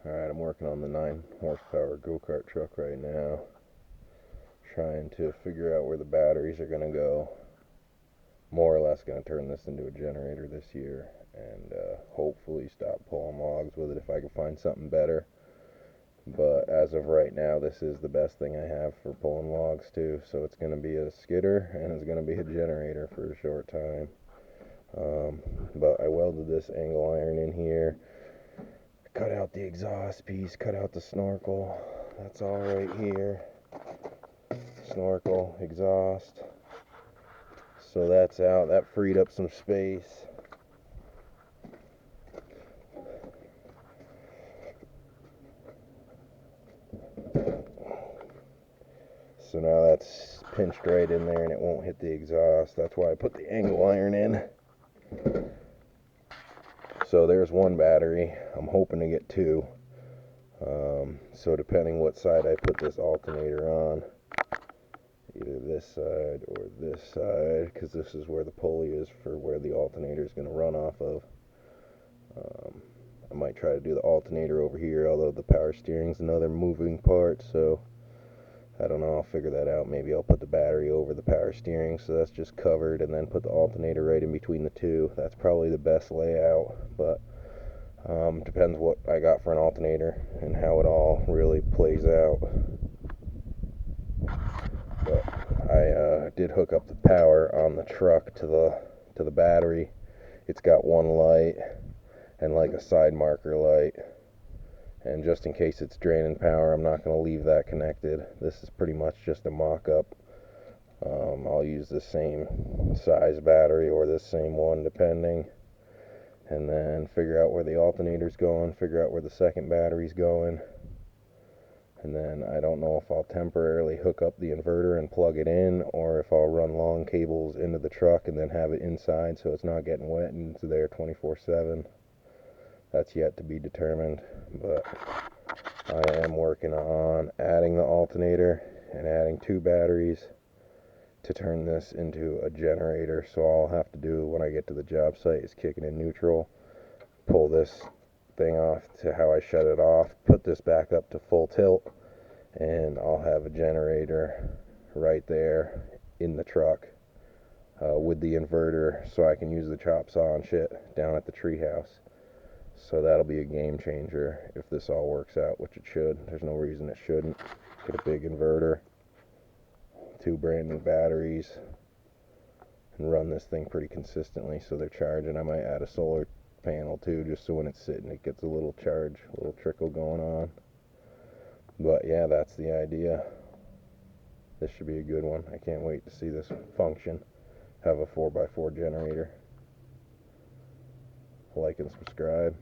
Alright, I'm working on the 9 horsepower go-kart truck right now, trying to figure out where the batteries are going to go. More or less going to turn this into a generator this year, and hopefully stop pulling logs with it if I can find something better. But as of right now, this is the best thing I have for pulling logs too. So it's going to be a skidder, and it's going to be a generator for a short time. But I welded this angle iron in here, cut out the exhaust piece, cut out the snorkel. That's all right here. Snorkel, exhaust. So that's out. That freed up some space. So now that's pinched right in there and it won't hit the exhaust. That's why I put the angle iron in. So there's one battery. I'm hoping to get two. So depending what side I put this alternator on, either this side or this side, because this is where the pulley is for where the alternator is going to run off of. I might try to do the alternator over here, although the power steering is another moving part, so I don't know, I'll figure that out. Maybe I'll put the battery over the power steering so that's just covered, and then put the alternator right in between the two. That's probably the best layout, but depends what I got for an alternator and how it all really plays out. But I did hook up the power on the truck to the battery. It's got one light and like a side marker light, and just in case it's draining power, I'm not going to leave that connected. This is pretty much just a mock-up. I'll use the same size battery or this same one depending, and then figure out where the alternator's going, figure out where the second battery's going, and then I don't know if I'll temporarily hook up the inverter and plug it in, or if I'll run long cables into the truck and then have it inside so it's not getting wet and it's there 24/7. That's yet to be determined, but I am working on adding the alternator and adding two batteries to turn this into a generator. So all I'll have to do when I get to the job site is kick it in neutral, pull this thing off to how I shut it off, put this back up to full tilt, and I'll have a generator right there in the truck with the inverter, so I can use the chop saw and shit down at the treehouse. So that'll be a game changer if this all works out, which it should. There's no reason it shouldn't. Get a big inverter, two brand new batteries, and run this thing pretty consistently so they're charging. I might add a solar panel too, just so when it's sitting it gets a little charge, a little trickle going on. But yeah, that's the idea. This should be a good one. I can't wait to see this function. Have a 4x4 generator. Like and subscribe.